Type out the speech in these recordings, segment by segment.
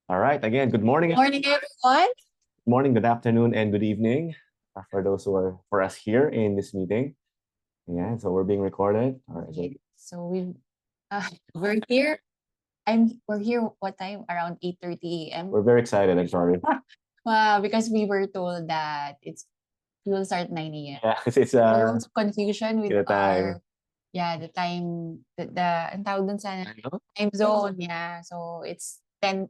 All right. Again, good morning. Morning, everyone. Good morning, good afternoon, and good evening for those who are for us here in this meeting. Yeah, so we're being recorded. All right. So So we're here. We're here. What time? Around 8:30 a.m. we're very excited. I'm sorry. Because we were told that we will start 9 a.m. Yeah, it's There's also confusion with the time. the time the ang tawag dun sa Ano? time zone. Yeah. So it's 10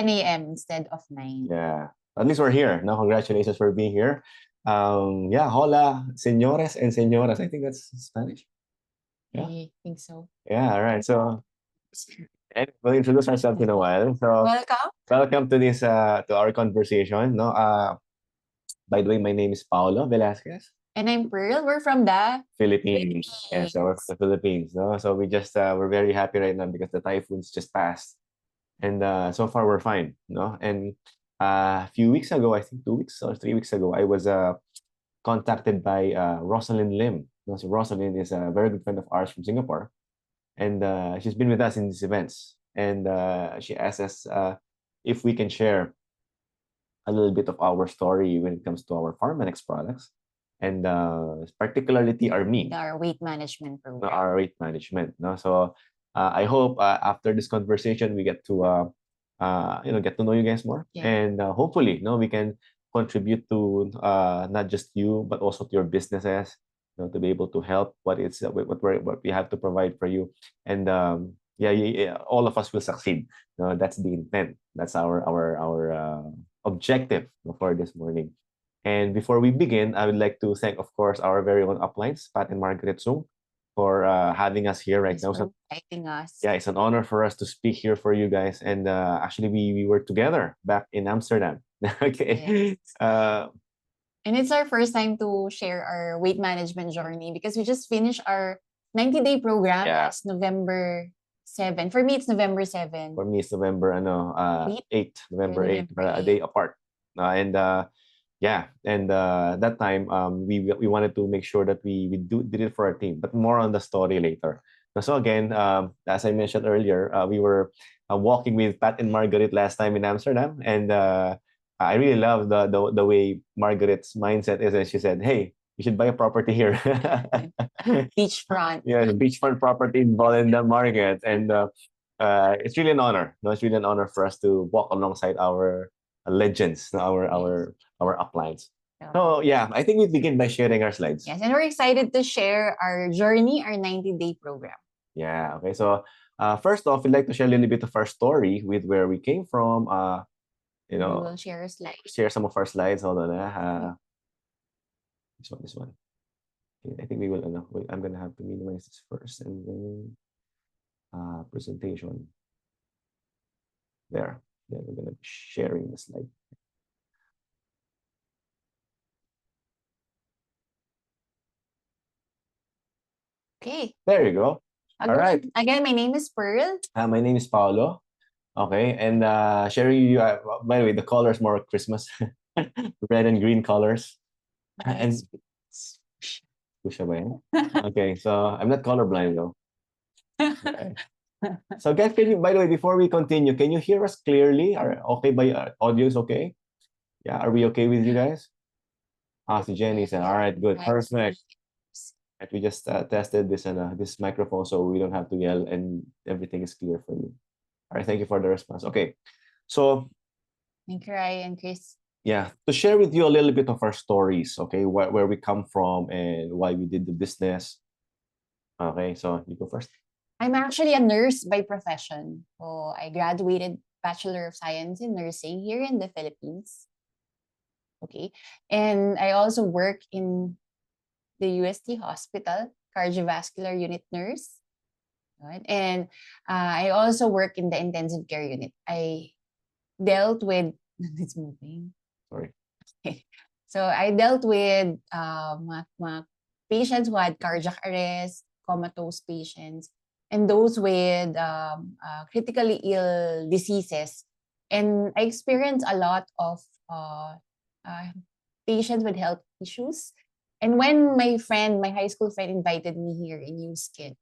a.m. instead of 9. Yeah. At least we're here. No, congratulations for being here. Yeah, hola, señores and señoras. I think that's Spanish. Yeah. I think so. Yeah. All right. So and we'll introduce ourselves in a while. So Welcome. welcome to this to our conversation. No, by the way, my name is Paolo Velazquez. And I'm Pearl. We're from the Philippines. Yeah, so we're from the Philippines. No? So we're very happy right now because the typhoons just passed. And so far we're fine. No? And a few weeks ago, I think 2 weeks or 3 weeks ago, I was contacted by Rosalind Lim. No? So Rosalind is a very good friend of ours from Singapore. And she's been with us in these events. And she asked us if we can share a little bit of our story when it comes to our Pharmanex products and particularly TRME, our weight management program. our weight management. No? So I hope after this conversation we get to get to know you guys more, and hopefully, we can contribute to not just you but also to your businesses. To be able to help what we have to provide for you, and all of us will succeed. That's the intent. That's our objective for this morning. And before we begin, I would like to thank, of course, our very own uplines, Pat and Margaret Sung, for having us here right now. So, inviting us. yeah, it's an honor for us to speak here for you guys. And actually, we were together back in Amsterdam. Okay. Yes. And it's our first time to share our weight management journey because we just finished our 90-day program. It's November 7. For me, it's November 7. For me, it's November 8, November 8, a day apart. And that time we wanted to make sure that we did it for our team, but more on the story later. So again, as I mentioned earlier, we were walking with Pat and Margaret last time in Amsterdam, and I really love the way Margaret's mindset is, and she said, "Hey, you should buy a property here." Beachfront. Yeah, the beachfront property in the market, and it's really an honor. No, it's really an honor for us to walk alongside our legends, our uplines. So yeah, I think we begin by sharing our slides. Yes, and we're excited to share our journey, our 90-day program. Yeah. Okay. So first off, we'd like to share a little bit of our story with where we came from. We will share slides. Share some of our slides. Hold on. This one. Okay, I think we will. I'm gonna have to minimize this first, and then presentation. There. Then we're gonna be sharing the slide. Okay. There you go. All right. Again, my name is Pearl. My name is Paolo. Okay, and sharing you. By the way, the colors more Christmas, red and green colors. And okay, so I'm not colorblind though. Okay. So guys, by the way, before we continue, can you hear us clearly? Are okay by audio is okay? Yeah, are we okay with you guys? So Jenny said, all right, good, perfect. We just tested this and this microphone, so we don't have to yell and everything is clear for you. All right, thank you for the response. Okay, so thank you, Ryan and Chris. Yeah, to share with you a little bit of our stories, okay, where we come from and why we did the business. Okay, so you go first. I'm actually a nurse by profession. So I graduated Bachelor of Science in Nursing here in the Philippines. Okay, and I also work in the UST Hospital, cardiovascular unit nurse. Right? And I also work in the intensive care unit. I dealt with, it's moving. Sorry. Okay. So I dealt with mga patients who had cardiac arrest, comatose patients, and those with critically ill diseases. And I experienced a lot of patients with health issues. And when my high school friend invited me here in New Skin,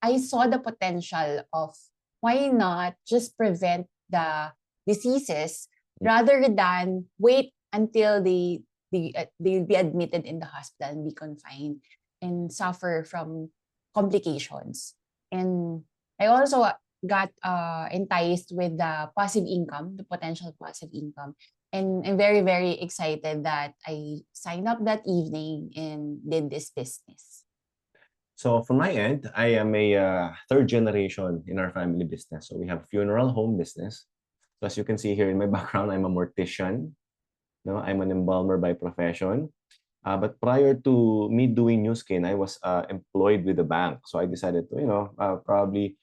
I saw the potential of why not just prevent the diseases rather than wait until they'll be admitted in the hospital and be confined and suffer from complications. And I also got enticed with the passive income, the potential passive income. And I'm very, very excited that I signed up that evening and did this business. So from my end, I am a third generation in our family business. So we have funeral home business. So as you can see here in my background, I'm a mortician. No, I'm an embalmer by profession. But prior to me doing New Skin, I was employed with the bank. So I decided to, probably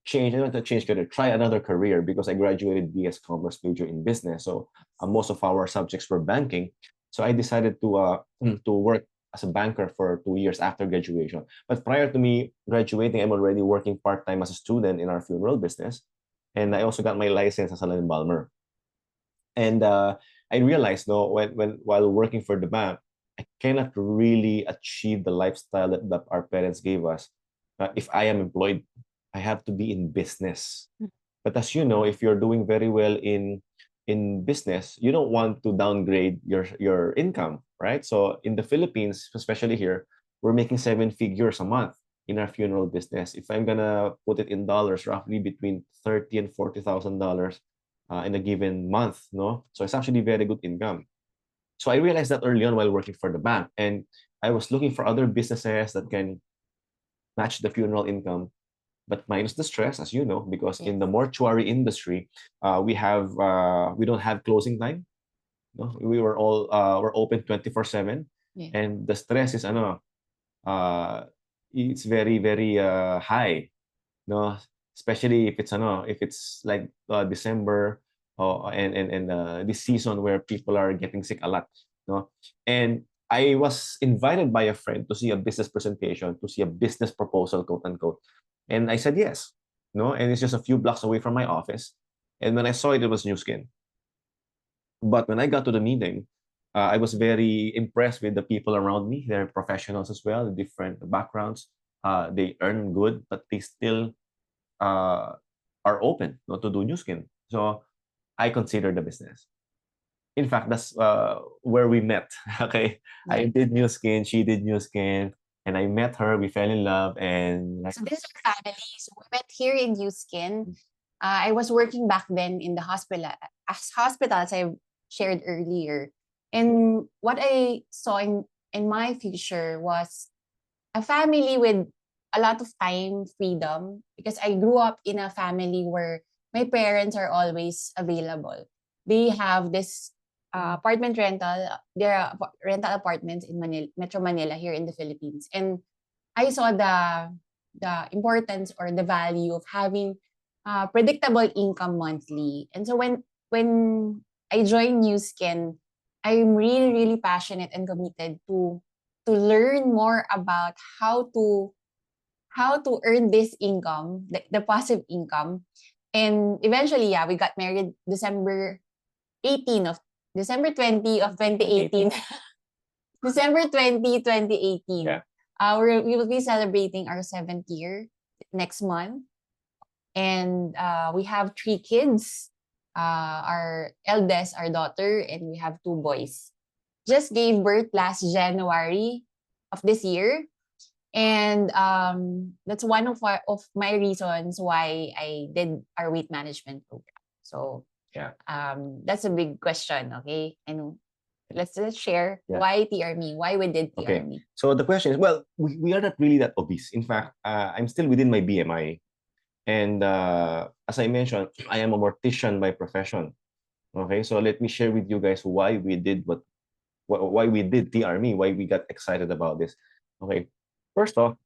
change. I want to change career, try another career because I graduated BS Commerce major in business. So most of our subjects were banking. So I decided to work as a banker for 2 years after graduation. But prior to me graduating, I'm already working part-time as a student in our funeral business. And I also got my license as an embalmer. And I realized, no, when while working for the bank, I cannot really achieve the lifestyle that our parents gave us. If I am employed, I have to be in business. But as you know, if you're doing very well in business, you don't want to downgrade your income, right? So in the Philippines, especially here, we're making 7 figures a month in our funeral business. If I'm gonna put it in dollars, roughly between $30,000 and $40,000 in a given month, no? So it's actually very good income. So I realized that early on while working for the bank, and I was looking for other businesses that can match the funeral income, but minus the stress, as you know, because in the mortuary industry, we don't have closing time. No? We're open 24/7, and the stress is it's very very high. No, especially if it's like December and this season where people are getting sick a lot, no. And I was invited by a friend to see a business presentation, to see a business proposal, quote unquote, and I said yes, no. And it's just a few blocks away from my office, and when I saw it, it was New Skin. But when I got to the meeting, I was very impressed with the people around me. They're professionals as well, different backgrounds. They earn good, but they still are open not to do New Skin. So I consider the business. In fact, that's where we met. Okay, I did New Skin, she did New Skin, and I met her. We fell in love, and so this is our family. So we met here in New Skin. I was working back then in the hospital, as I shared earlier, and what I saw in my future was a family with a lot of time, freedom, because I grew up in a family where my parents are always available. They have this apartment rental. There are rental apartments in Manila, Metro Manila, here in the Philippines, and I saw the importance or the value of having predictable income monthly. And so when I joined New Skin, I'm really really passionate and committed to learn more about how to earn this income, the passive income. And eventually, yeah, we got married December 20 of 2018. December 20, 2018. Yeah. We will be celebrating our 7th year next month. And we have 3 kids. Our eldest, our daughter, and we have 2 boys. Just gave birth last January of this year. And that's one of my reasons why I did our weight management program. So yeah, that's a big question, okay? And let's share why TRME, why we did TRME. Okay. So the question is, well, we are not really that obese. In fact, I'm still within my BMI. And as I mentioned, I am a mortician by profession. Okay, so let me share with you guys why we did why we did TRME, why we got excited about this. Okay, first off,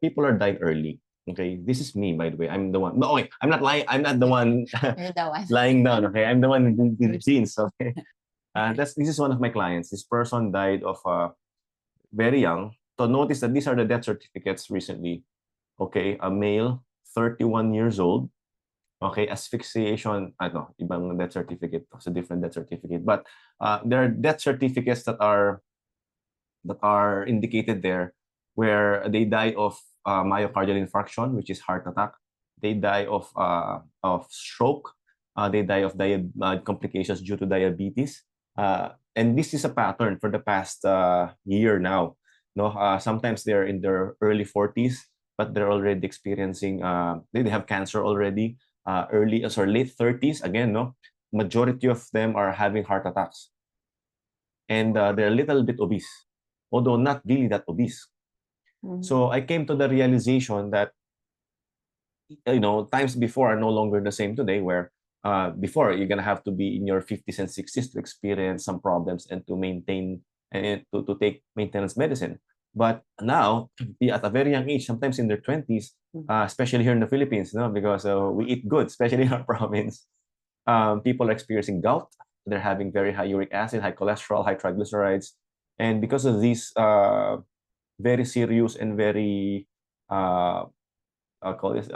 people are dying early. Okay, this is me, by the way. I'm the one. No, okay, I'm not lying. I'm not the one You're the one. lying down. Okay, I'm the one with the genes. Okay, this is one of my clients. This person died of very young. So notice that these are the death certificates recently. Okay, a male, 31 years old. Okay, asphyxiation, no, ibang death certificate. It's a different death certificate. But there are death certificates that are indicated there where they died of myocardial infarction, which is heart attack. they die of stroke, they die of complications due to diabetes. And this is a pattern for the past year now. No, sometimes they're in their early 40s, but they're already experiencing they have cancer already. Late 30s again. No, majority of them are having heart attacks, and they're a little bit obese, although not really that obese. So I came to the realization that times before are no longer the same today, where before you're gonna have to be in your 50s and 60s to experience some problems and to maintain and to take maintenance medicine. But now, at a very young age, sometimes in their 20s, especially here in the Philippines, because we eat good, especially in our province, people are experiencing gout. They're having very high uric acid, high cholesterol, high triglycerides. And because of these very serious and very I'll call this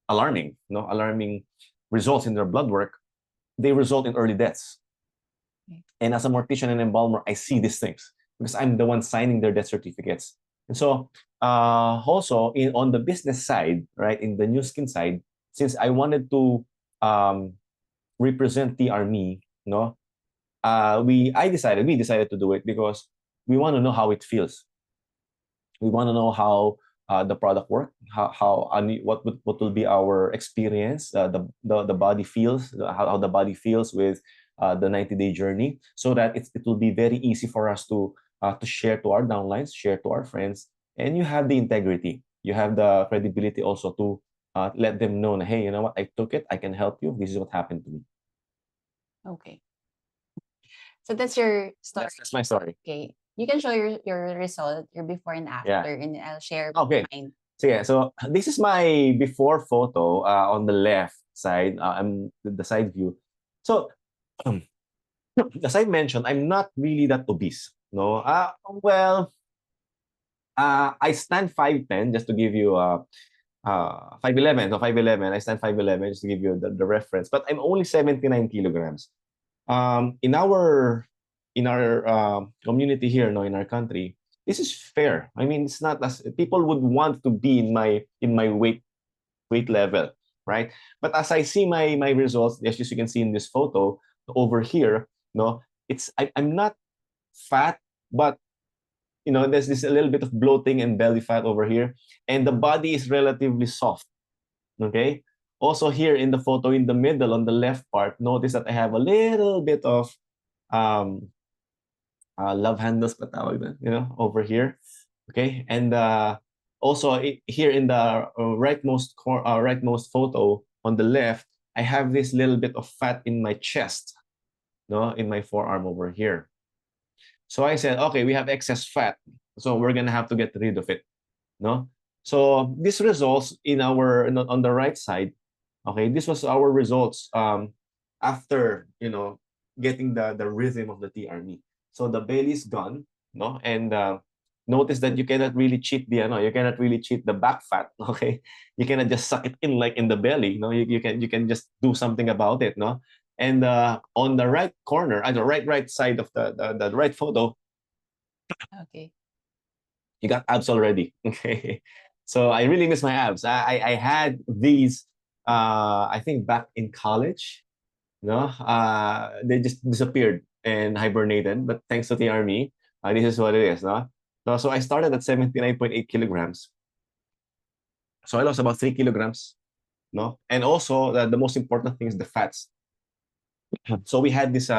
alarming results in their blood work, they result in early deaths. And as a mortician and embalmer, I see these things because I'm the one signing their death certificates. And so also on the business side, right, in the new skin side, since I wanted to represent the army, we decided to do it because we want to know how it feels. We want to know how the product work, what will be our experience, the body feels, how the body feels with the 90-day journey, so that it will be very easy for us to share to our downlines, share to our friends, and you have the integrity, you have the credibility also to let them know, hey, you know what, I took it, I can help you. This is what happened to me. Okay. So that's your story. That's my story. Okay. You can show your result, your before and after, and I'll share mine. So yeah, so this is my before photo on the left side. I'm the side view. So as I mentioned, I'm not really that obese. No, I stand 5'10", just to give you 5'11". So 5'11", I stand 5'11", just to give you the reference. But I'm only 79 kilograms. In our community here, in our country, this is fair. I mean, it's not as people would want to be in my weight level, right? But as I see my results, as you can see in this photo over here, I'm not fat, but there's this a little bit of bloating and belly fat over here, and the body is relatively soft. Okay. Also here in the photo in the middle on the left part, notice that I have a little bit of love handles over here. Okay. And also here in the rightmost photo on the left, I have this little bit of fat in my chest, in my forearm over here. So I said, okay, we have excess fat, so we're gonna have to get rid of it. So this results on the right side. Okay, this was our results after getting the rhythm of the T-army. So the belly is gone, and notice that you cannot really cheat the back fat. Okay, you cannot just suck it in like in the belly. You can just do something about it. And on the right corner, at the right side of the right photo, okay, you got abs already. Okay, so I really miss my abs. I had these I think back in college. They just disappeared and hibernated, but thanks to the army, this is what it is. So I started at 79.8 kilograms, so I lost about 3 kilograms. And also the most important thing is the fats. So we had this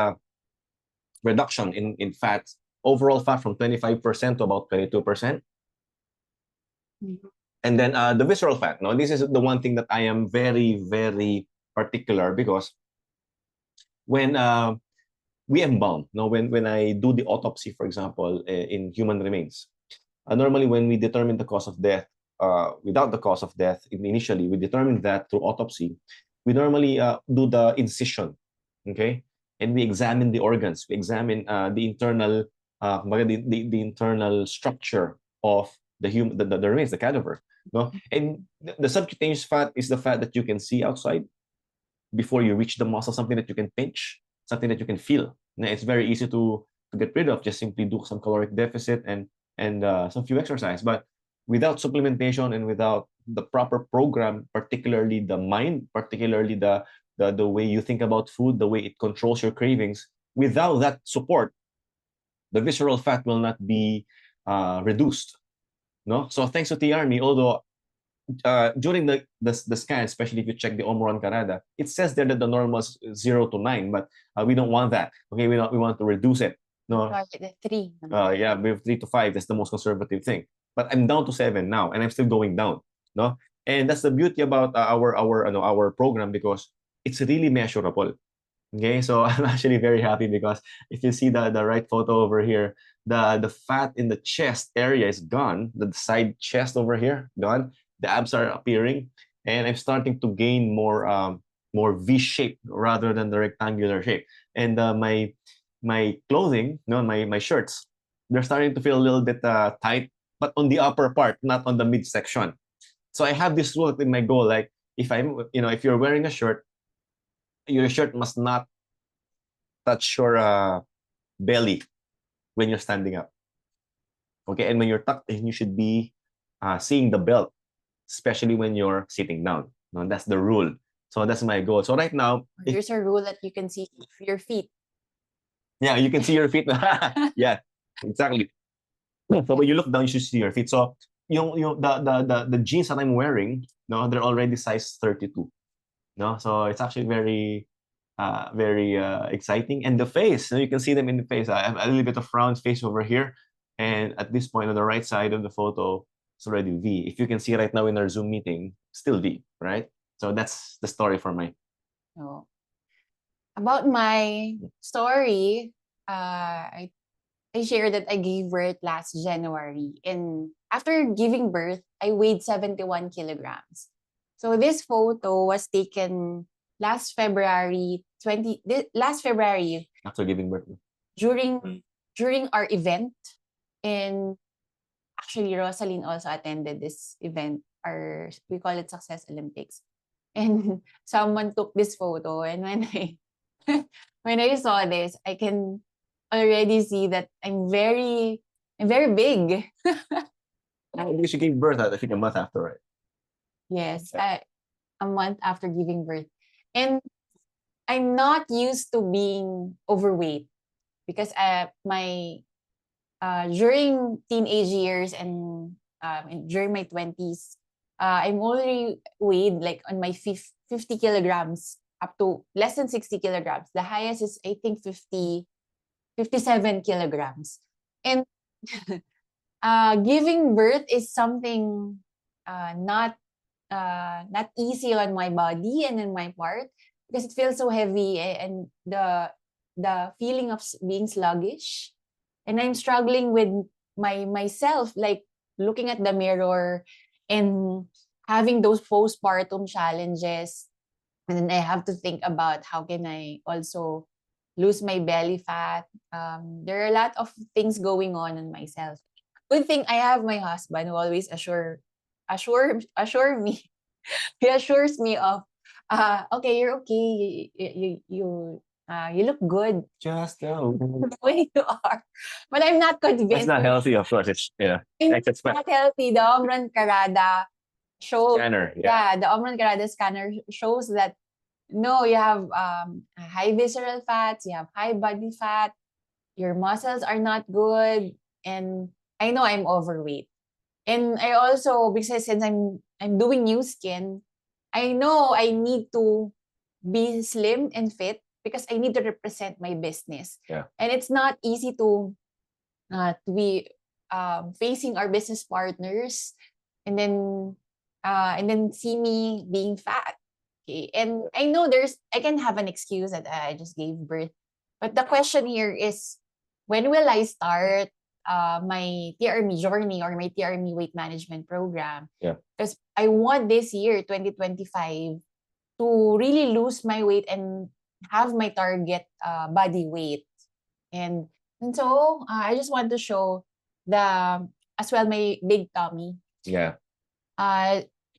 reduction in fats, overall fat, from 25% to about 22%. And then the visceral fat. This is the one thing that I am very, very particular, because when we embalm, when I do the autopsy, for example, in human remains, normally when we determine the cause of death, without the cause of death, initially we determine that through autopsy. We normally do the incision, okay, and we examine the organs. We examine the internal, the internal structure of the remains, the cadaver. And the subcutaneous fat is the fat that you can see outside before you reach the muscle, something that you can pinch, something that you can feel. Now, it's very easy to get rid of. Just simply do some caloric deficit and some few exercise. But without supplementation and without the proper program, particularly the mind, particularly the way you think about food, the way it controls your cravings, without that support, the visceral fat will not be reduced. No, so thanks to TRME, although during the scan, especially if you check the Omron Karada, it says there that the normal is 0 to 9, but we don't want that. Okay, we want to reduce it. No, The 3. yeah, we have 3 to 5. That's the most conservative thing. But I'm down to 7 now, and I'm still going down. No, and that's the beauty about our program, because it's really measurable. Okay, so I'm actually very happy, because if you see the right photo over here, the fat in the chest area is gone. The side chest over here gone. The abs are appearing, and I'm starting to gain more V shape rather than the rectangular shape. And my clothing, my shirts, they're starting to feel a little bit tight, but on the upper part, not on the midsection. So I have this rule in my goal, like if you're wearing a shirt, your shirt must not touch your belly when you're standing up. Okay, and when you're tucked in, you should be seeing the belt, especially when you're sitting down. No, that's the rule. So that's my goal. So right now, There's a rule that you can see your feet. yeah, you can see your feet. Yeah, exactly. So when you look down, you should see your feet. So the jeans that I'm wearing, no, they're already size 32. No, so it's actually very exciting. And the face, you can see them in the face. I have a little bit of round face over here, and at this point on the right side of the photo, it's already V. If you can see right now in our Zoom meeting, still V, right? So that's the story for my. Oh. About my story, I shared that I gave birth last January, and after giving birth, I weighed 71 kilograms. So this photo was taken last February After giving birth. during our event. And actually Rosaline also attended this event, we call it Success Olympics. And someone took this photo, and when I saw this, I can already see that I'm very big. You should give birth, I think, a month after, right? Yes, a month after giving birth. And I'm not used to being overweight, because my during teenage years and during my 20s, I'm already weighed like on my 50 kilograms up to less than 60 kilograms. The highest is, I think, 57 kilograms. And giving birth is something not easy on my body and in my part, because it feels so heavy, and the feeling of being sluggish, and I'm struggling with myself, like looking at the mirror and having those postpartum challenges. And then I have to think about how can I also lose my belly fat. There are a lot of things going on in myself. Good thing I have my husband who always assure me. He assures me of, okay, you're okay. You look good Just go. the way you are. But I'm not convinced. It's not healthy, of course. It's It's not healthy. The Omron Karada scanner. Yeah. the Omron Karada scanner shows that no, you have high visceral fats, you have high body fat, your muscles are not good, and I know I'm overweight. And I also, because since I'm doing new skin, I know I need to be slim and fit, because I need to represent my business. Yeah. And it's not easy to be facing our business partners, and then see me being fat. Okay. And I know I can have an excuse that I just gave birth. But the question here is, when will I start my TRME journey or my TRME weight management program? Yeah. Because I want this year, 2025, to really lose my weight and have my target body weight. And so I just want to show as well my big tummy. Yeah.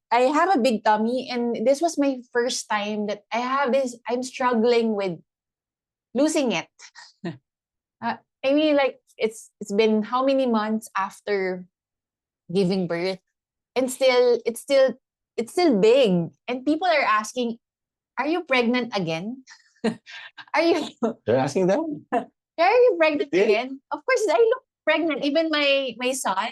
I have a big tummy, and this was my first time that I have this. I'm struggling with losing it. I mean, like it's been how many months after giving birth, and it's still big. And people are asking, are you pregnant again? Are you They're asking that? are you pregnant Yeah. again? Of course, I look pregnant. Even my son,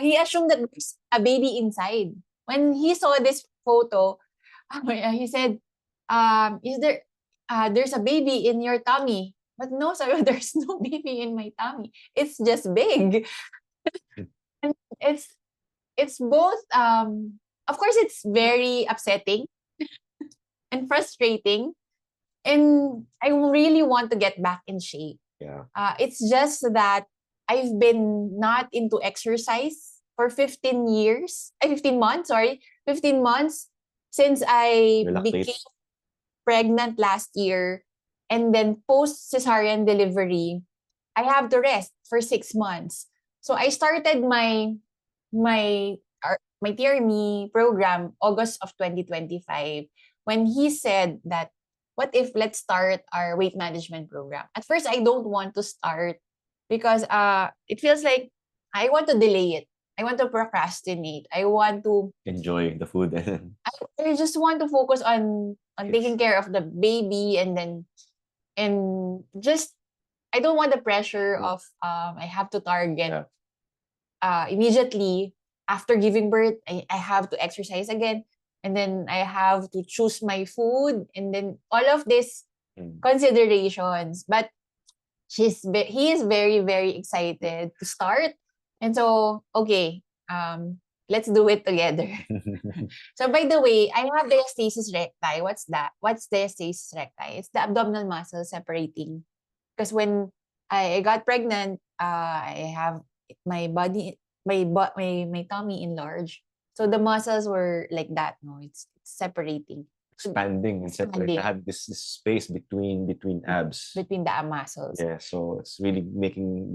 he assumed that there's a baby inside. When he saw this photo, he said, is there there's a baby in your tummy? But no, sir, there's no baby in my tummy. It's just big. And it's both of course it's very upsetting and frustrating, and I really want to get back in shape. Yeah. It's just that I've been not into exercise for 15 years, 15 months, sorry, 15 months since I You're became lactate. pregnant last year. And then post cesarean delivery, I have to rest for 6 months. So I started my TRME program August of 2025, when he said that, what if let's start our weight management program? At first, I don't want to start because it feels like I want to delay it. I want to procrastinate. Enjoy the food. I just want to focus on Yes. taking care of the baby, and just I don't want the pressure of I have to target immediately after giving birth. I have to exercise again, and then I have to choose my food, and then all of these considerations. But he is very, very excited to start, and so okay, let's do it together. So by the way, I have diastasis recti. What's that? What's diastasis recti? It's the abdominal muscle separating. Because when I got pregnant, I have my body, my tummy enlarged. So the muscles were like that. No, it's separating Expanding and separating. I Expanding. have this space between abs. between the muscles. Yeah, so it's really making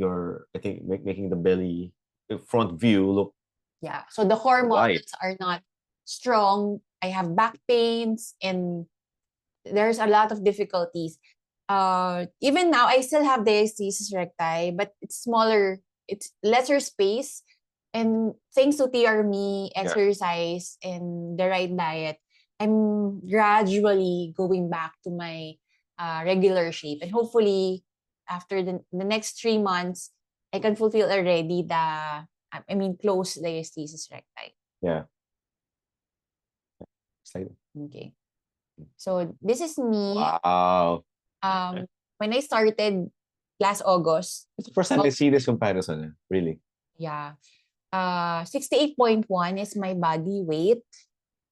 I think making the belly, the front view look Yeah. So the core wide. muscles are not strong. I have back pains, and there's a lot of difficulties. Even now, I still have diastasis recti, but it's smaller. It's lesser space. And thanks to TRME, Yeah. exercise, and the right diet, I'm gradually going back to my regular shape. And hopefully, after the next 3 months, I can fulfill already close diastasis recti. Yeah. Exciting. Okay. So this is me. Wow. When I started last August. It's the first time I see this comparison, really. Yeah. 68.1 is my body weight.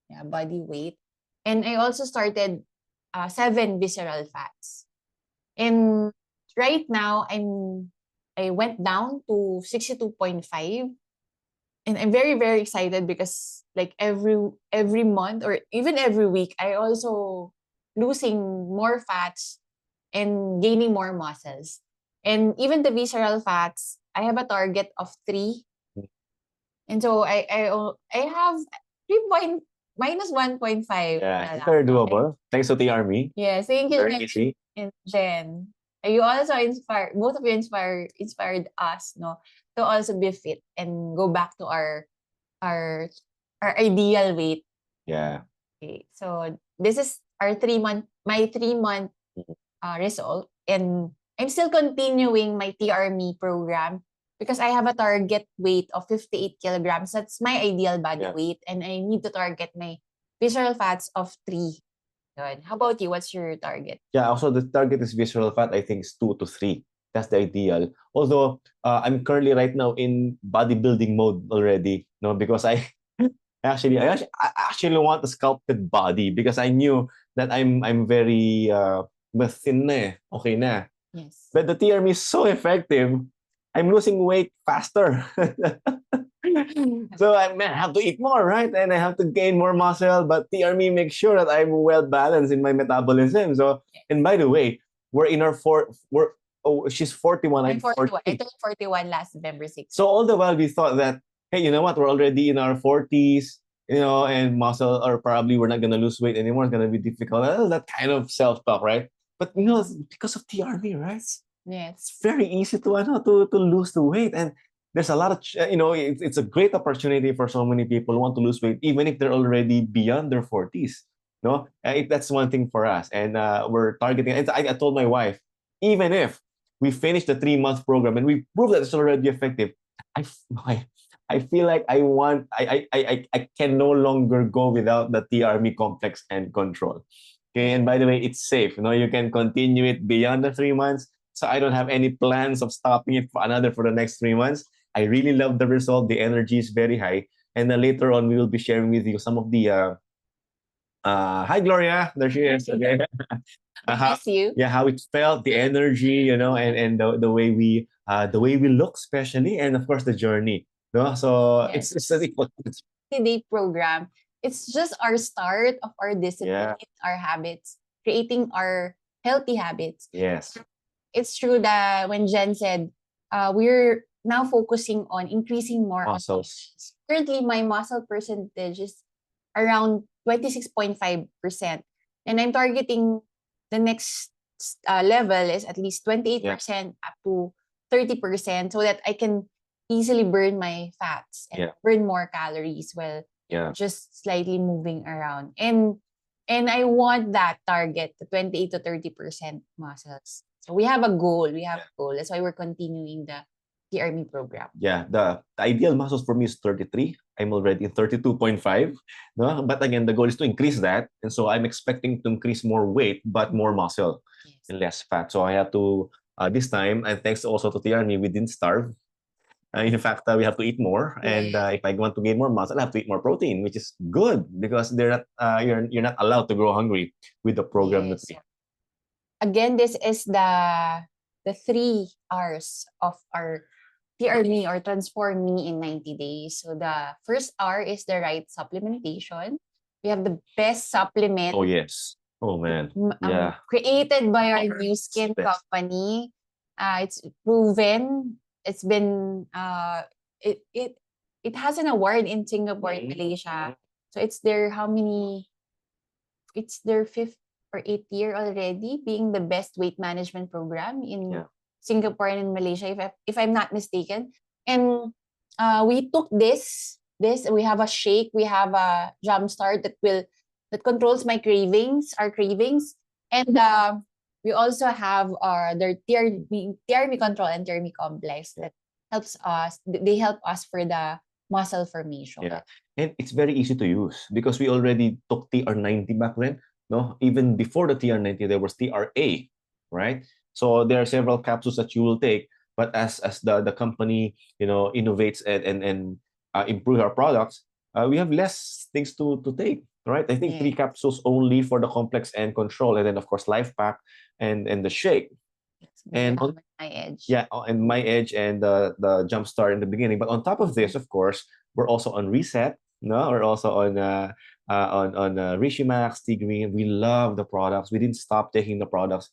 Yeah, body weight. And I also started 7 visceral fats. And right now I went down to 62.5. And I'm very, very excited because like every month or even every week, I also losing more fats and gaining more muscles. And even the visceral fats, I have a target of 3. And so I have 3 point minus 1.5. Yeah, it's very doable. Thanks to the army. Yes, thank you, Very easy. and Jen. You also inspired, both of you inspired us, no, to also be fit and go back to our our ideal weight. Yeah. Okay, so this is my 3 month result, and I'm still continuing my TRME program because I have a target weight of 58 kilograms. That's my ideal body weight, and I need to target my visceral fats of 3. Good. How about you? What's your target? Yeah, also the target is visceral fat, I think, is 2 to 3. That's the ideal. Although I'm currently right now in bodybuilding mode already, because I actually want a sculpted body because I knew that I'm very thin na eh. Okay na. Yes. But the TRM is so effective. I'm losing weight faster. So I have to eat more, right? And I have to gain more muscle. But TRME makes sure that I'm well balanced in my metabolism. So, and by the way, she's 41. I'm 41. 40. I turned 41 last November 6th. So all the while we thought that, hey, you know what? We're already in our 40s, and muscle, or probably we're not going to lose weight anymore. It's going to be difficult. That kind of self-talk, right? But, because of TRV, right? Yes. It's very easy to lose the weight. And there's a lot of it's a great opportunity for so many people who want to lose weight, even if they're already beyond their 40s. No, that's one thing for us, and we're targeting. And I told my wife, even if we finish the 3 month program and we prove that it's already effective, I, I, I feel like I can no longer go without the T-Army complex and control. Okay, and by the way, it's safe. You can continue it beyond the 3 months. So I don't have any plans of stopping it for the next 3 months. I really love the result. The energy is very high. And then later on, we will be sharing with you some of the hi Gloria, there she is. Okay. How, Miss you. yeah, how it felt, the energy, and the way we look, especially, and of course the journey. No, so Yes. it's 30-day program. It's just our start of our discipline, yeah, our habits, creating our healthy habits. yes, It's true that when Jen said, we're now focusing on increasing more on muscles. muscles. Currently, my muscle percentage is around 26.5%. And I'm targeting the next level is at least 28% up to 30% so that I can easily burn my fats and Yeah. burn more calories while Yeah, just slightly moving around. And I want that target, the 28 to 30% muscles. So we have a goal. We have a goal. That's why we're continuing the army program. yeah. The ideal muscles for me is 33. I'm already in 32.5. No, but again, the goal is to increase that, and so I'm expecting to increase more weight but more muscle Yes. and less fat. So I have to this time, and thanks also to TRNE, we didn't starve. In fact, we have to eat more, and if I want to gain more muscle, I have to eat more protein, which is good because they're not you're not allowed to grow hungry with the program Yes. Nutri. Again, this is the 3 R's of our PR me or transform me in 90 days. So the first R is the right supplementation. We have the best supplement Oh yes. Oh man. Yeah. created by our new skin Best. company. It's proven. It's been it has an award in Singapore and Malaysia. So it's their it's their 5th or 8th year already being the best weight management program in Singapore and in Malaysia, if I'm not mistaken. And we took this. We have a shake. We have a jumpstart that controls my cravings, our cravings, and we also have their TRB control and TRB complex that helps us. They help us for the muscle formation. Yeah. And it's very easy to use because we already took TR90 back then. No, even before the TR90, there was TRA, right? So there are several capsules that you will take, but as the company innovates and improve our products, we have less things to take, right? I think 3 capsules only for the complex and control, and then of course life pack and the shake. And on my edge. Yeah, and my edge and the jump start in the beginning. But on top of this, of course, we're also on reset. No, we're also on Rishi Max, T Green. We love the products. We didn't stop taking the products,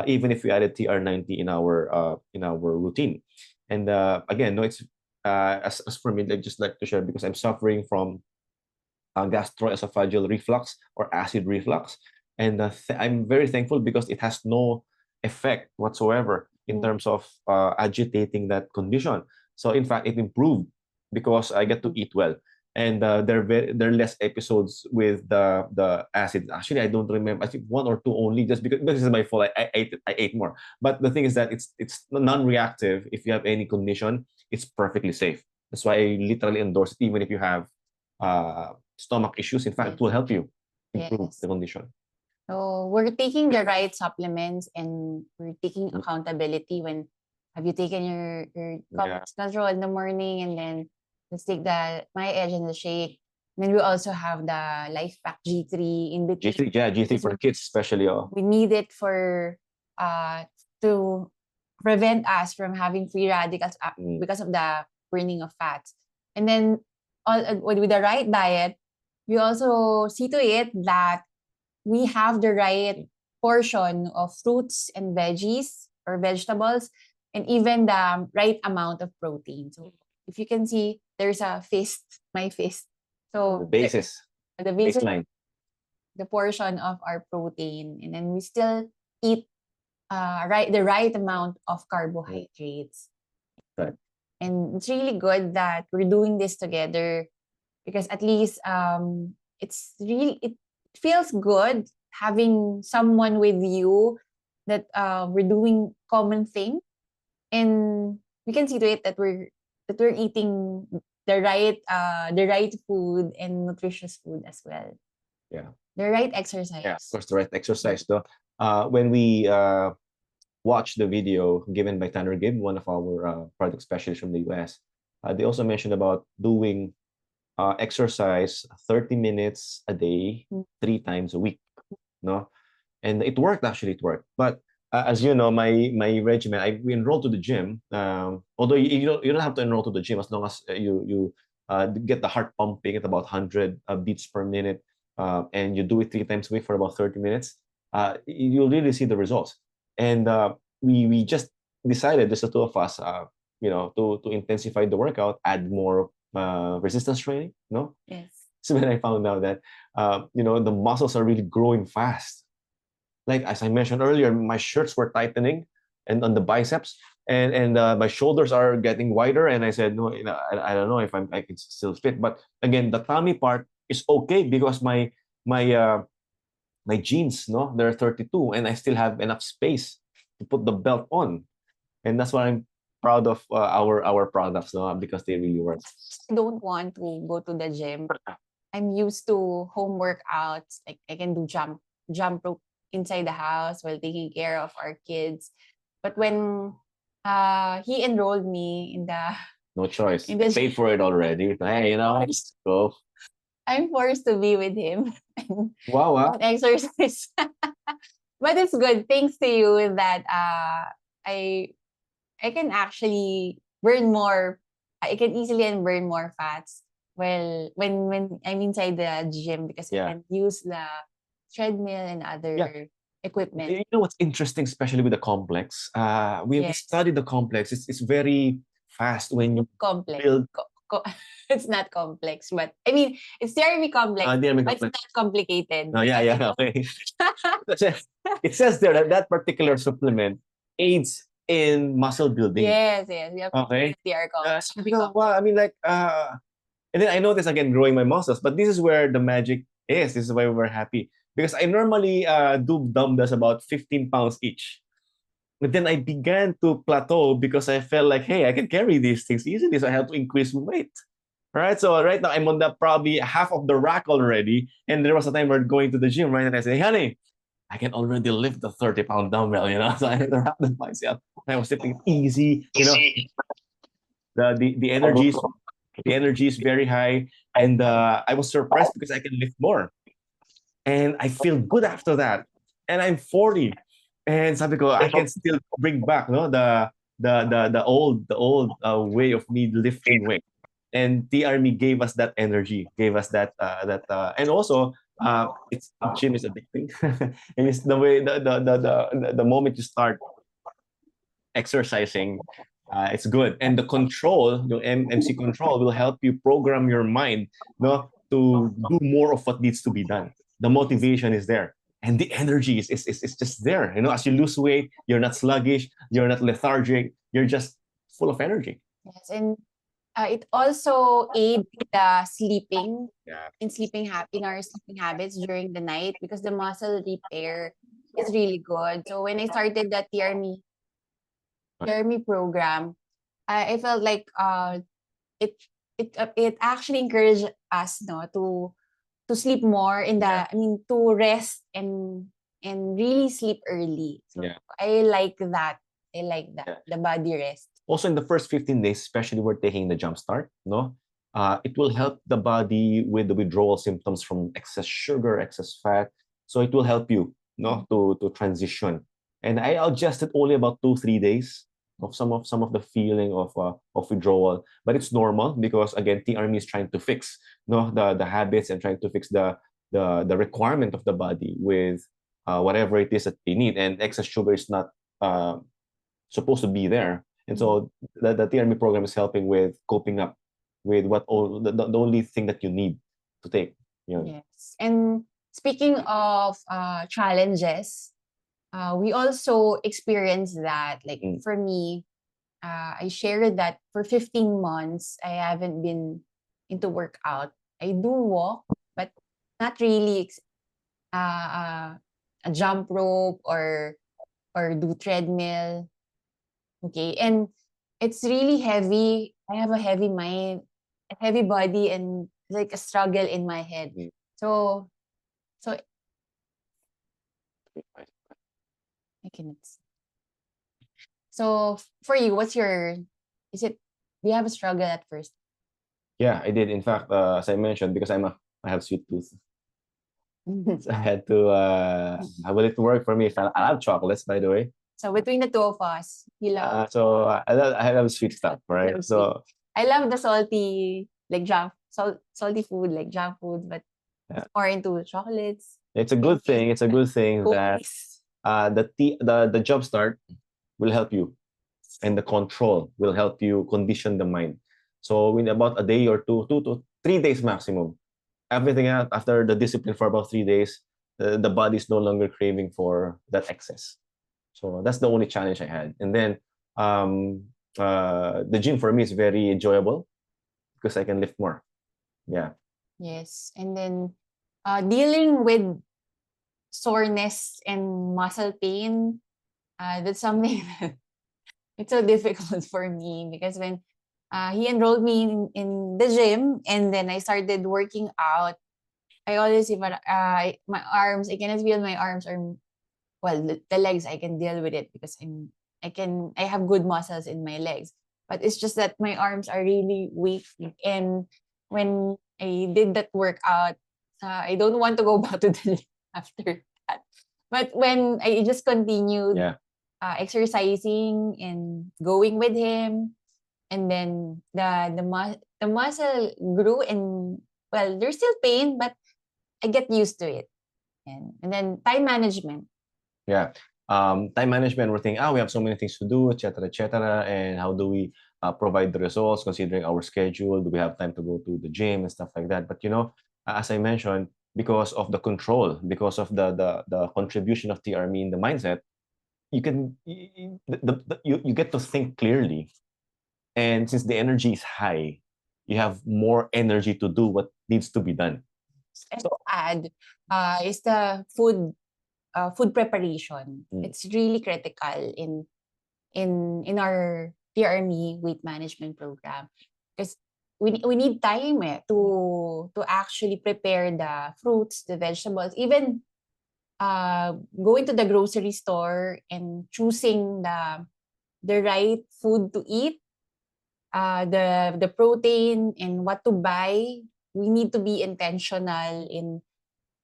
even if we added TR90 in our routine. And again, no, it's as for me, I just like to share because I'm suffering from gastroesophageal reflux or acid reflux, and I'm very thankful because it has no effect whatsoever in terms of agitating that condition. So in fact, it improved because I get to eat well, and there are less episodes with the acid. Actually, I don't remember. I think 1 or 2 only, just because this is my fault. I ate more. But the thing is that it's non-reactive. If you have any condition, it's perfectly safe. That's why I literally endorse it, even if you have stomach issues. In fact, it will help you improve the condition. So we're taking the right supplements and we're taking accountability when have you taken your complex control in the morning, and then let's take the my edge and the shake. And then we also have the life pack G3 in between. G3, yeah, G3 for kids especially. We need it for to prevent us from having free radicals because of the burning of fats. And then with the right diet, we also see to it that we have the right portion of fruits and veggies or vegetables, and even the right amount of protein. So if you can see, there's a fist, my fist. So the baseline, the portion of our protein, and then we still eat the right amount of carbohydrates. Right. And it's really good that we're doing this together, because at least it feels good having someone with you that we're doing common thing, and we can see to it that we're eating the right food and nutritious food as well. Yeah. The right Yeah, of exercise. course, the right exercise though. When we watched the video given by Tanner Gibb, one of our product specialists from the US, they also mentioned about doing exercise 30 minutes a day, Mm. 3 times a week. No, and it worked. Actually, it worked. But as you know, my regimen, we enrolled to the gym. Although you don't have to enroll to the gym, as long as you get the heart pumping at about 100 beats per minute, and you do it 3 times a week for about 30 minutes. You'll really see the results. And we just decided, just the two of us, to intensify the workout, add more resistance training. No, Yes. so when I found out that the muscles are really growing fast, like as I mentioned earlier, my shirts were tightening and on the biceps, and my shoulders are getting wider. And I said, no, I don't know if I can still fit. But again, the tummy part is okay because my jeans, no, they're 32, and I still have enough space to put the belt on, and that's why I'm proud of our products, no, because they really work. I don't want to go to the gym. I'm used to home workouts. Like I can do jump rope inside the house while taking care of our kids. But when he enrolled me in the No choice. in the Paid for it already. Hey, let's go. I'm forced to be with him Wow, and exercise. But it's good, thanks to you, that I I can actually burn more. I can easily burn more fats. Well, when I'm inside the gym, because I yeah. can use the treadmill and Yeah. other equipment. You know what's interesting, especially with the complex? We Yes. studied the complex. It's very fast when you Complex. build. It's not complex, but I mean, it's very complex, DME but it's complex. not complicated. No, yeah, okay. It says there that that particular supplement aids in muscle building. Yes, we have Okay. TR Sabi ko, wow, I mean, like, and then I noticed again growing my muscles, but this is where the magic is. This is why we're happy. Because I normally do dumbbells about 15 pounds each. But then I began to plateau because I felt like, hey, I can carry these things easily, so I have to increase weight. Right? So right now I'm on the probably half of the rack already. And there was a time we're going to the gym, right? And I said, hey, honey, I can already lift the 30-pound dumbbell, So I had to wrap that myself. I was lifting it easy, the energy is very high. And I was surprised because I can lift more. And I feel good after that. And I'm 40. And sabi ko, I can still bring back the old way of me lifting weight. And TRME gave us that energy, gave us and also it's gym is addicting. And it's the way the moment you start exercising, it's good. And the control, the MC control, will help you program your mind, no, to do more of what needs to be done. The motivation is there, and the energy is just there. As you lose weight, you're not sluggish, you're not lethargic, you're just full of energy. Yes, and it also aids the sleeping, Yeah. in our sleeping habits during the night, because the muscle repair is really good. So when I started the TRME program, I felt like it it actually encouraged us, no, to sleep more in the Yeah. I mean, to rest and really sleep early. So Yeah. I like that. Yeah. The body rest. Also, in the first 15 days, especially we're taking the jump start, no? It will help the body with the withdrawal symptoms from excess sugar, excess fat. So it will help you, no, to transition. And I adjusted only about 2-3 days of some of the feeling of withdrawal, but it's normal because again, TRME is trying to fix, no, the habits, and trying to fix the requirement of the body with whatever it is that they need. And excess sugar is not supposed to be there. And so the TRME program is helping with coping up with the only thing that you need to take. Yes. And speaking of challenges, we also experience that. Like for me, I shared that for 15 months, I haven't been into workout. I do walk, but not really a jump rope or do treadmill. Okay. And it's really heavy. I have a heavy mind, a heavy body, and like a struggle in my head. Mm. So I cannot. So for you, is it, do you have a struggle at first? Yeah, I did. In fact, as I mentioned, because I have sweet tooth, so I had to how will it work for me? If I love chocolates, by the way. So between the two of us, you love, So I love sweet stuff, right? love sweet. So I love the salty, like salty food, like junk food, but yeah, more into chocolates, it's a good thing. It's a good thing that cookies. the jump start will help you, and the control will help you condition the mind. So in about a day or two, 2 to 3 days maximum, everything out after the discipline for about 3 days, the body is no longer craving for that excess. So that's the only challenge I had. And then the gym for me is very enjoyable because I can lift more. Yeah. Yes. And then dealing with soreness and muscle pain, that's something that it's so difficult for me because when he enrolled me in the gym and then I started working out, I always see my arms, I cannot feel my arms or, well, the legs, I can deal with it because I have good muscles in my legs. But it's just that my arms are really weak. And when I did that workout, I don't want to go back to the gym after that. But when I just continued Yeah. exercising and going with him, and then the muscle grew, and well, there's still pain, but I get used to it. And then time management. Yeah. Time management, we're thinking, we have so many things to do, et cetera. And how do we provide the results considering our schedule? Do we have time to go to the gym and stuff like that? But as I mentioned, because of the control, because of the contribution of TRME in the mindset, you can you get to think clearly. And since the energy is high, you have more energy to do what needs to be done. And to add is the food preparation. It's really critical in our PRME weight management program because we need time to actually prepare the fruits, the vegetables, even going to the grocery store and choosing the right food to eat, the protein and what to buy. We need to be intentional in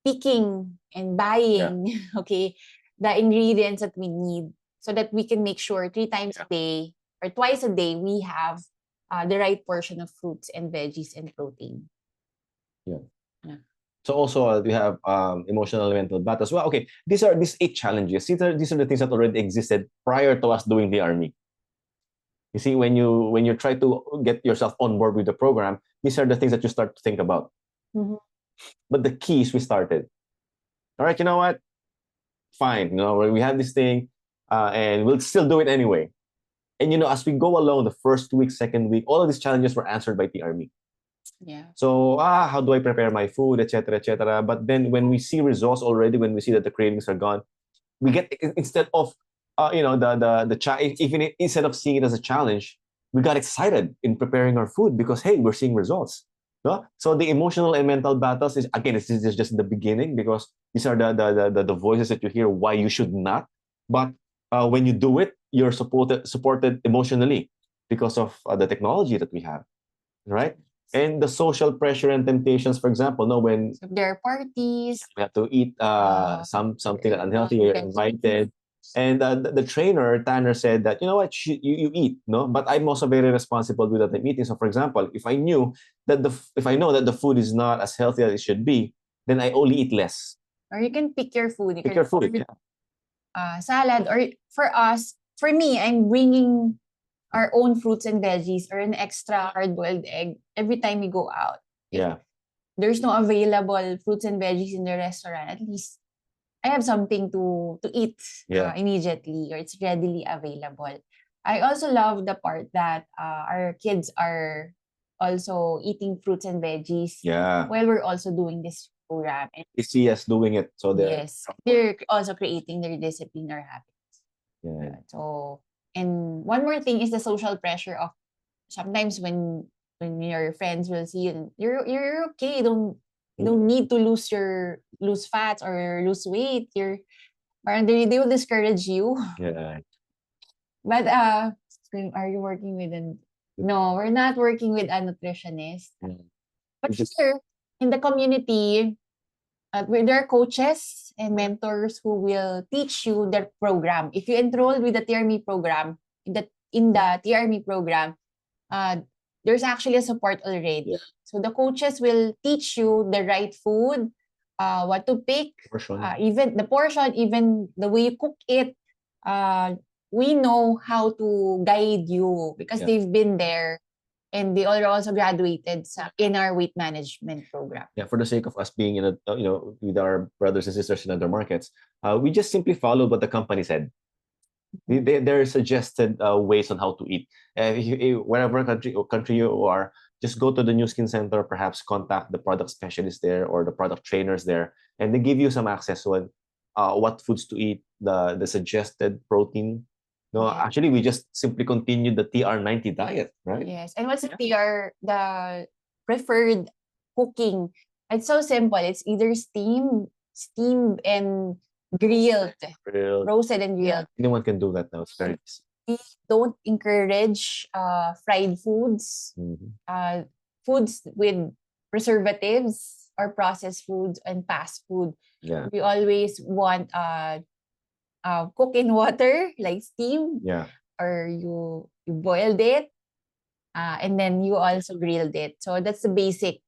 picking and buying okay, the ingredients that we need so that we can make sure 3 times a day or twice a day we have the right portion of fruits and veggies and protein. Yeah. So also we have emotional and mental battles. Well, okay, these 8 challenges. These are the things that already existed prior to us doing the army. You see, when you try to get yourself on board with the program, these are the things that you start to think about. Mm-hmm. But the key is we started. All right, you know what? Fine. We have this thing, and we'll still do it anyway. And as we go along, the first week, second week, all of these challenges were answered by the army. Yeah. So, how do I prepare my food, etc., etc. But then when we see results already, when we see that the cravings are gone, we get, instead of, even instead of seeing it as a challenge, we got excited in preparing our food because, hey, we're seeing results. No? So the emotional and mental battles is, again, this is just the beginning because these are the voices that you hear why you should not. But when you do it, you're supported emotionally because of the technology that we have, right? And the social pressure and temptations, for example, when so there are parties, we have to eat something unhealthy, you're invited. And the trainer, Tanner, said that, you know what, you eat, no? But I'm also very responsible with what I'm eating. So, for example, if I know that the food is not as healthy as it should be, then I only eat less. Or you can pick your food. Pick your food, salad. Or for me, I'm bringing our own fruits and veggies or an extra hard-boiled egg every time we go out. If there's no available fruits and veggies in the restaurant, at least I have something to eat immediately, or it's readily available. I also love the part that our kids are also eating fruits and veggies Yeah. while we're also doing this program. And They see us doing it, so yes, they're also creating their discipline or habits. yeah. So, and one more thing is the social pressure of sometimes when your friends will see you, you're okay. You don't need to lose fats or lose weight. Parang they will discourage you. Yeah. But are you working with an no, we're not working with a nutritionist. But Just here in the community, there are coaches and mentors who will teach you their program. If you enroll with the TRME program, in the TRME program, uh, there's actually a support already. Yeah. So the coaches will teach you the right food, what to pick, portion. even the portion, even the way you cook it. We know how to guide you because Yeah. they've been there and they are also graduated in our weight management program. Yeah, for the sake of us being in a with our brothers and sisters in other markets, we just simply followed what the company said. There are suggested ways on how to eat. Wherever country you are, just go to the New Skin Center, perhaps contact the product specialist there or the product trainers there, and they give you some access on what foods to eat, the suggested protein. No, Yeah. actually, we just simply continued the TR90 diet, right? Yes. And what's the preferred cooking? It's so simple. It's either steamed and grilled, Grilled. roasted and grilled. Anyone can do that now. It's very easy. We don't encourage fried foods, foods with preservatives or processed foods and fast food. Yeah. We always want cook in water, like steam, Yeah. or you boiled it, and then you also grilled it. So that's the basic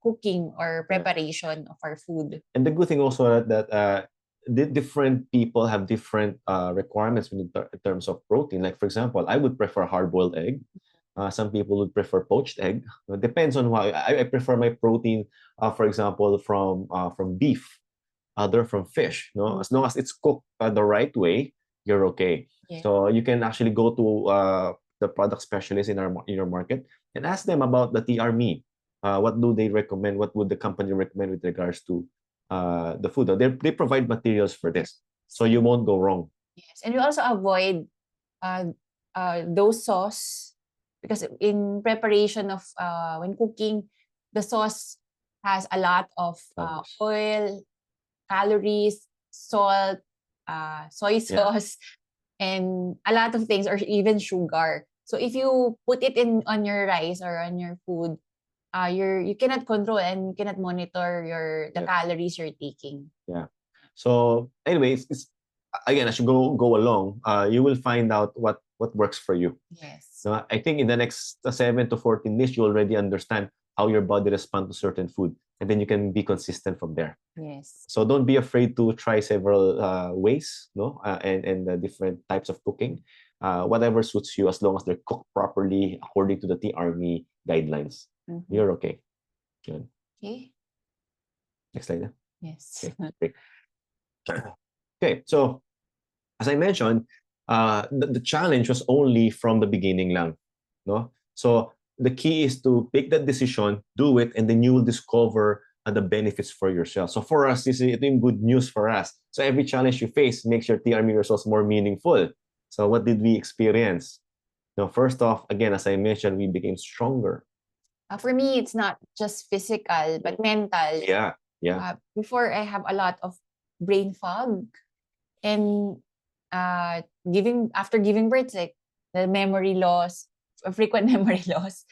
cooking or preparation of our food. And the good thing also that the different people have different requirements in terms of protein. Like for example, I would prefer hard-boiled egg. Some people would prefer poached egg. It depends on why. I prefer my protein, for example, from beef, other from fish. No, as long as it's cooked the right way, you're okay. Yeah. So you can actually go to the product specialist in your market and ask them about the TR meat. What do they recommend? What would the company recommend with regards to the food? They provide materials for this, so you won't go wrong. Yes, and we also avoid those sauce because in preparation of when cooking, the sauce has a lot of oil, calories, salt, soy sauce, and a lot of things, or even sugar. So if you put it on your rice or on your food, you cannot control and you cannot monitor the calories you're taking. Yeah. So anyways, it's again, as you go along, you will find out what works for you. Yes. So I think in the next 7 to 14 days, you already understand how your body responds to certain food, and then you can be consistent from there. Yes. So don't be afraid to try several ways, no, and the different types of cooking, whatever suits you, as long as they're cooked properly according to the TRME guidelines. You're okay. Good. Okay. Next slide. Yes. Okay. Okay. So as I mentioned, the challenge was only from the beginning lang, no? So the key is to take that decision, do it, and then you will discover the benefits for yourself. So for us, this is good news for us. So every challenge you face makes your TRME results more meaningful. So what did we experience? Now, first off, again, as I mentioned, we became stronger. For me, it's not just physical, but mental. Yeah, yeah. Before, I have a lot of brain fog, and after giving birth, like the memory loss, frequent memory loss,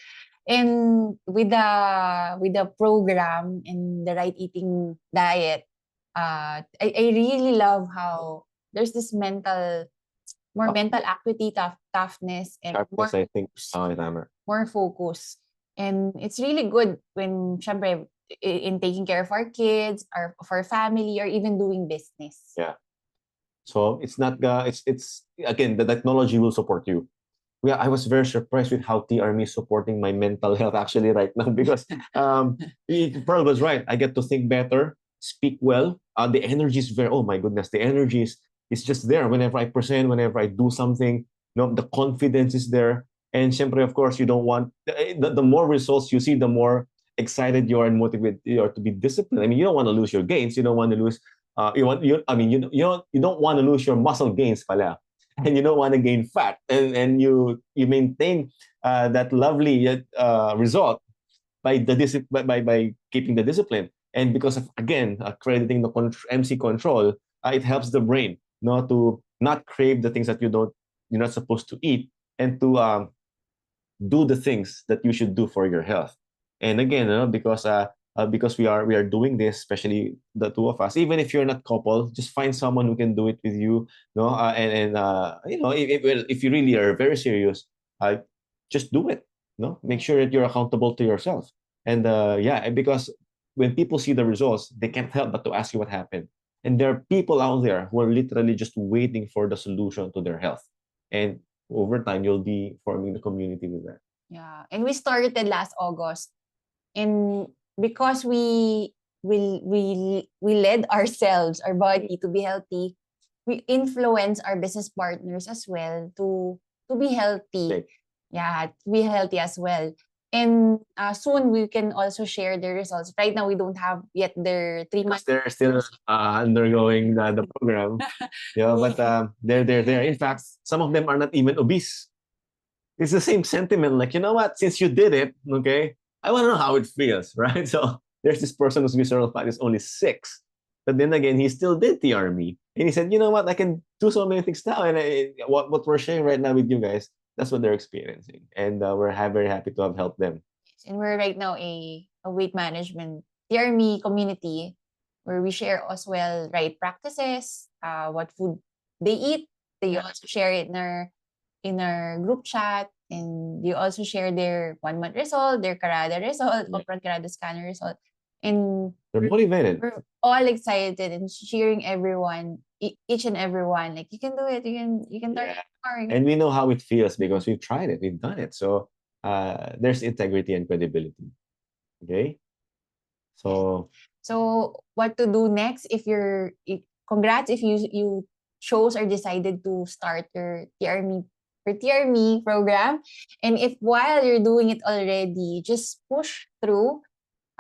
and with the program and the right eating diet, I really love how there's this more mental acuity, toughness, and Sharpness, I think. more focus. And it's really good when, syempre, in taking care of our kids, or of our family, or even doing business. Yeah. So it's not it's again, the technology will support you. Yeah, I was very surprised with how TRME is supporting my mental health actually right now, because Pearl was right. I get to think better, speak well. The energy is oh my goodness, the energy is just there whenever I present, whenever I do something. the confidence is there. And syempre, of course, you don't want the more results you see, the more excited you are and motivated you are to be disciplined. I mean, you don't want to lose your gains. You don't want to lose. You don't want to lose your muscle gains, pala, and you don't want to gain fat, and you maintain that lovely result by by keeping the discipline. And because of, again, crediting the MC control, it helps the brain not to not crave the things that you're not supposed to eat, and to do the things that you should do for your health. And again, because we are doing this, especially the two of us. Even if you're not couple, just find someone who can do it with you. No, and if you really are very serious, just do it. No, make sure that you're accountable to yourself. And yeah, because when people see the results, they can't help but to ask you what happened. And there are people out there who are literally just waiting for the solution to their health. And over time, you'll be forming the community with that. Yeah. And we started last August. And because we led ourselves, our body to be healthy, we influence our business partners as well to be healthy. Like, Yeah, to be healthy as well. And soon we can also share the results. Right now we don't have yet their 3 months. they're still undergoing the program. Yeah, but they're there. In fact, some of them are not even obese. It's the same sentiment. Like, you know what? Since you did it, okay, I want to know how it feels, right? So there's this person whose visceral fat is only 6, but then again, he still did TR me, and he said, you know what? I can do so many things now, and what we're sharing right now with you guys, that's what they're experiencing, and we're very happy to have helped them. And we're right now a weight management TRME community where we share as well right practices, what food they eat. They also share it in our group chat, and they also share their 1 month result, their Karada result, upfront Karada scanner result. And They're motivated. we're all excited and cheering everyone, each and everyone. Like, you can do it. You can start. And we know how it feels because we've tried it, we've done it. So there's integrity and credibility. Okay. So what to do next congrats if you chose or decided to start your TRME program. And if while you're doing it already, just push through.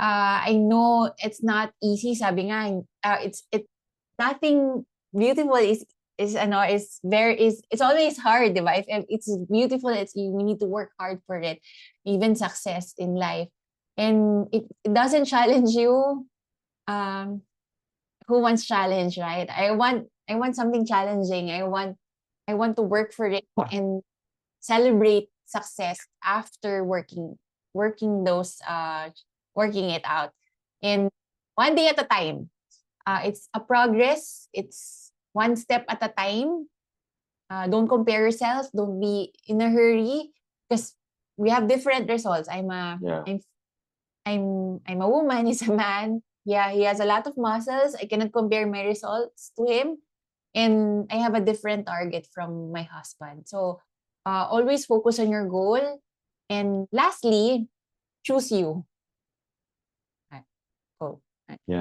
I know it's not easy, sabi nga, it's nothing beautiful is it's always hard, diba? If it's beautiful, we need to work hard for it, even success in life. And if it doesn't challenge you, who wants challenge, right? I want something challenging. I want to work for it and celebrate success after working it out. And one day at a time. It's a progress. It's one step at a time. Don't compare yourself. Don't be in a hurry, because we have different results. I'm a woman. He's a man. Yeah, he has a lot of muscles. I cannot compare my results to him, and I have a different target from my husband. So always focus on your goal. And lastly, choose you.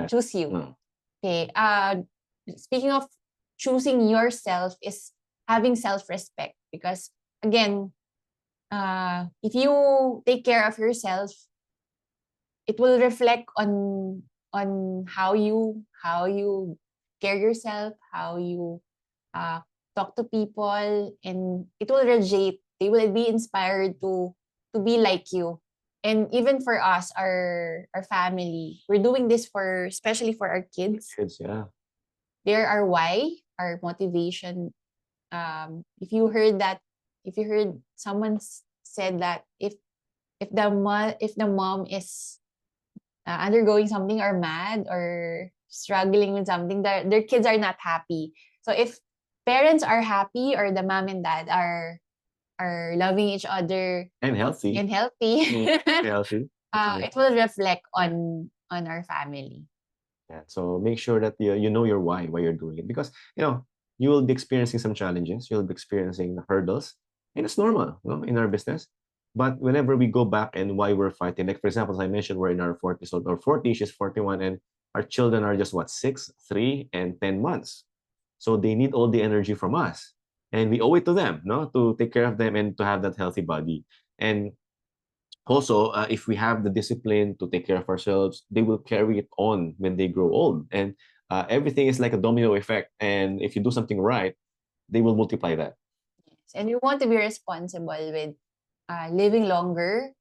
Choose you. Okay. Speaking of choosing yourself, is having self-respect, because again, if you take care of yourself, it will reflect on how you care yourself, how you talk to people, and it will radiate. They will be inspired to be like you. And even for us, our family, we're doing this especially for our kids. Yeah. They're our why, our motivation. If you heard someone said that if the mom is undergoing something, or mad, or struggling with something, their kids are not happy. So if parents are happy, or the mom and dad are loving each other and healthy, it will reflect on our family. Yeah. So make sure that you know your why you're doing it, because you will be experiencing some challenges, you'll be experiencing hurdles, and it's normal, in our business. But whenever we go back and why we're fighting, like for example, as I mentioned, we're in our 40s, or 40, she's 41, and our children are just 6, 3, and 10 months. So they need all the energy from us. and we owe it to them, no, to take care of them and to have that healthy body. And also, if we have the discipline to take care of ourselves, they will carry it on when they grow old. And everything is like a domino effect. And if you do something right, they will multiply that. Yes. And we want to be responsible with living longer.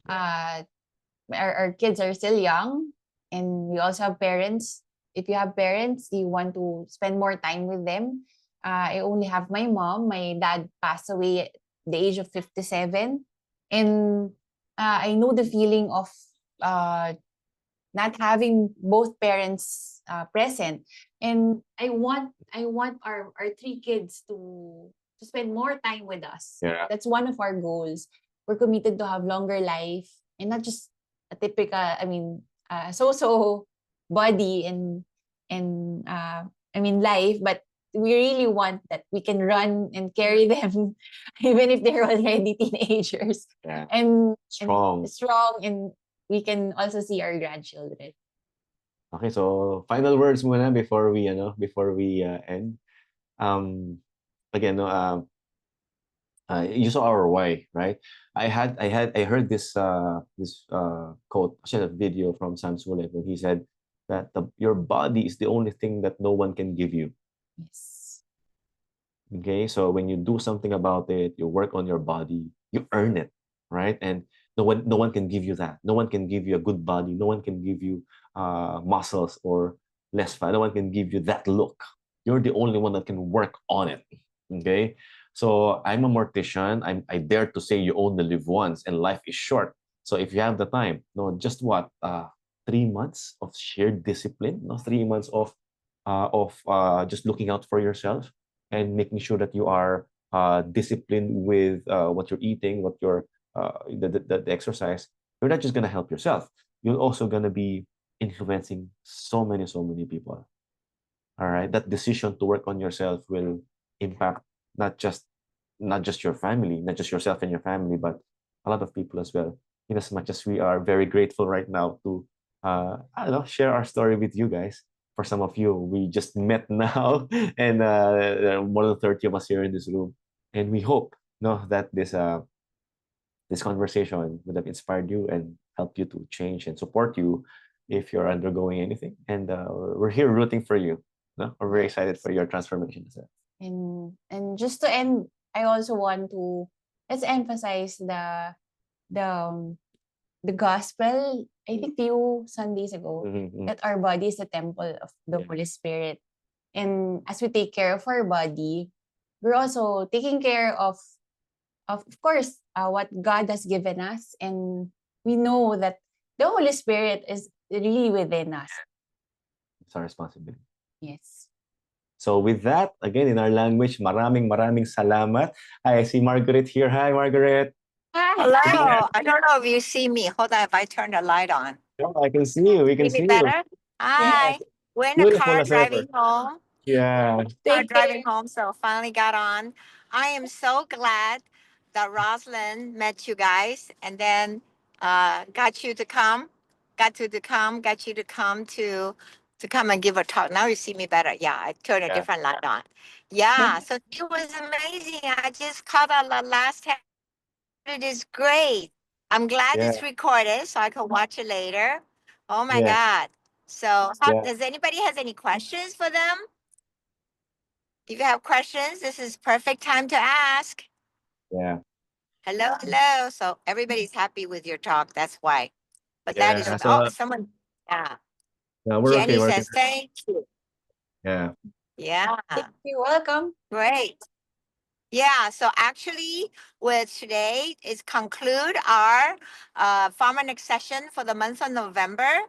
Our kids are still young, and we also have parents. If you have parents, you want to spend more time with them. I only have my mom. My dad passed away at the age of 57. And I know the feeling of not having both parents present. And I want our three kids to spend more time with us. Yeah. That's one of our goals. We're committed to have longer life, and not just a typical, so body and life, but we really want that we can run and carry them even if they're already teenagers. Yeah. And Strong. strong, and we can also see our grandchildren. Okay, so final words muna before we end. Again, no, you saw our why, right? I heard this quote, actually a video from Sam Sulek, when he said that your body is the only thing that no one can give you. Yes. Okay, so when you do something about it, you work on your body, you earn it, right? And no one can give you that. No one can give you a good body. No one can give you muscles or less fat. No one can give you that look. You're the only one that can work on it. Okay, so I'm a mortician. I dare to say you only live once, and life is short. So if you have the time, no, just what 3 months of sheer discipline, no, 3 months of just looking out for yourself and making sure that you are disciplined with what you're eating, what you're the exercise. You're not just gonna help yourself. You're also gonna be influencing so many people. All right, that decision to work on yourself will impact not just not just your family, not just yourself and your family, but a lot of people as well. In as much as we are very grateful right now to I don't know, share our story with you guys. For some of you, we just met now, and there are more than 30 of us here in this room, and we hope no that this conversation would have inspired you and helped you to change and support you if you're undergoing anything. And we're here rooting for you. No, we're very excited for your transformation as well. And just to end, I also want to let's emphasize the gospel. I think few Sundays ago, that our body is the temple of the Holy Spirit. And as we take care of our body, we're also taking care of course, what God has given us. And we know that the Holy Spirit is really within us. It's our responsibility. Yes. So with that, again, in our language, maraming salamat. I see Margaret here. Hi, Margaret. Hi. Hello. I don't know if you see me. Hold on, if I turn the light on. Oh, I can see you. We can See see me you. better? Hi. Yes. We're in the Beautiful car as ever. driving home. Yeah. Car driving home, so finally got on. I am so glad that Rosalind met you guys and then got you to come, got you to come to come and give a talk. Now you see me better. Yeah, I turned a different light on. Yeah, so it was amazing. I just caught on the last half. It is great. I'm glad it's recorded so I can watch it later. Oh my God. So does anybody has any questions for them? If you have questions, this is perfect time to ask. Yeah. Hello, hello. So everybody's happy with your talk. That's why. But that is someone. Yeah. No, we're Jenny okay. We're okay. says thank you. Yeah. Yeah. You're welcome. Great. Yeah. So actually, with today is conclude our farmer next session for the month of November.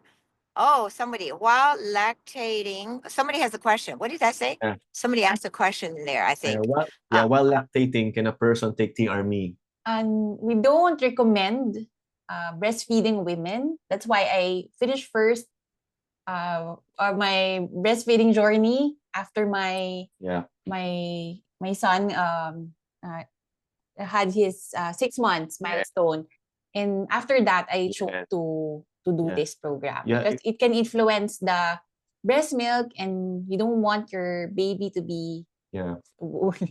Oh, somebody while lactating. Somebody has a question. What did I say? Yeah. Somebody asked a question there. I think. While lactating, can a person take TRME? And we don't recommend breastfeeding women. That's why I finished first my breastfeeding journey after my son had his 6 months milestone. And after that, I chose to do this program because it can influence the breast milk, and you don't want your baby to be Yeah.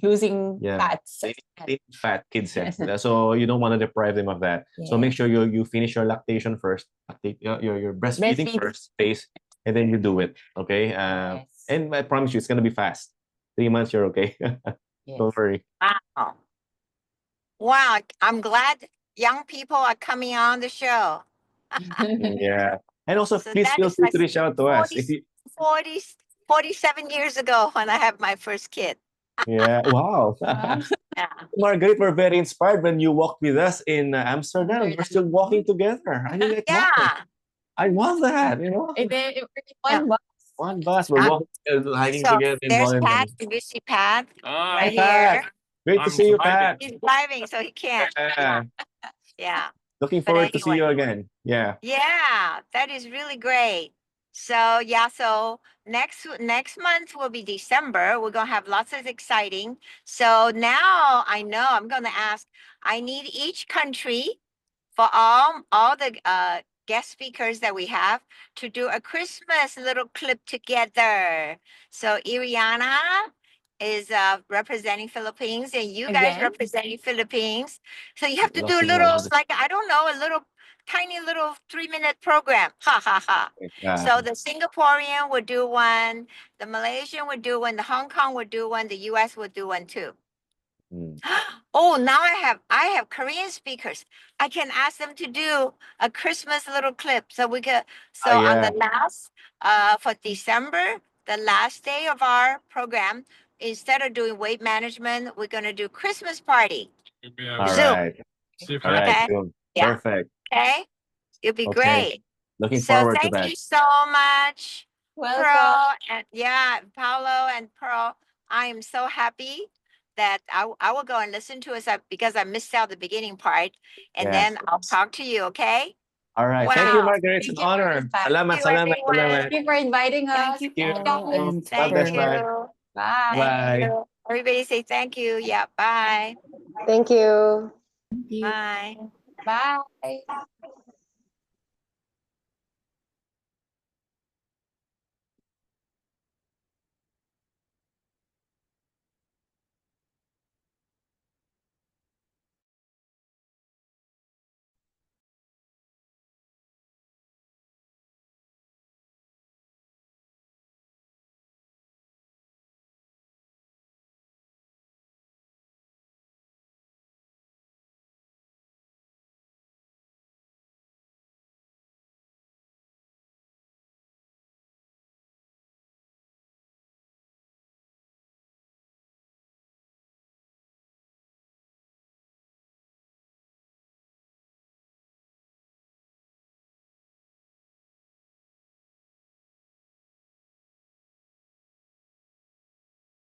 losing Yeah. fats. They need fat kids. So you don't want to deprive them of that. So make sure you finish your lactation first, your breastfeeding Breastfeeding. first phase, and then you do it. Okay. Yes. And I promise you, it's gonna be fast. 3 months, you're okay. Yes. Don't worry. Wow. Wow. I'm glad young people are coming on the show. Yeah. And also, So please that feel is free like to reach out to us. 40, If you, 40, 47 years ago when I had my first kid. yeah. Wow. Yeah. Margaret, we're very inspired when you walked with us in Amsterdam. We're still walking together. I mean, like, wow. Yeah. I love that, you know. And then Yeah. one bus. One bus, we're Uh, walking, hiking So together in there's Pat. Volendam. Did you see Pat? Hi, Right Pat. here. Great to see you, Pat. He's driving, so he can't. Yeah. Yeah. Looking But forward to see anyway. you again. Yeah. Yeah, that is really great. So yeah, so next month will be December. We're gonna have lots of exciting. So now I know I'm gonna ask. I need each country for all the guest speakers that we have to do a Christmas little clip together. So Iriana is representing Philippines, and you guys Again? representing Philippines. So you have to do a Looking little, forward to like, I don't know, a little tiny little 3-minute program. Ha ha ha. it. So the Singaporean would do one, the Malaysian would do one, the Hong Kong would do one, the US would do one too. Mm. Oh, now I have Korean speakers. I can ask them to do a Christmas little clip. So we could on yeah. the last for December, the last day of our program, instead of doing weight management, we're gonna do Christmas party. All Zoom. right. All right. Okay. Cool. Yeah. Perfect. Okay. It'll be Okay. great. Looking So forward to thank that. you so much. Welcome. Pearl and Paolo and Pearl. I am so happy that I will go and listen to us because I missed out the beginning part, and Yeah. then I'll talk to you. Okay. All right. Thank you, Wow. Margaret. It's an Thank you, honor. Pat. Salamat, Thank you, salamat, everyone. salamat. Thank you for inviting us. Thank you. you. And Thank God bless, you. bye. bye. Bye. You. Everybody say thank you. Yeah. Bye. Thank you. Bye. Bye.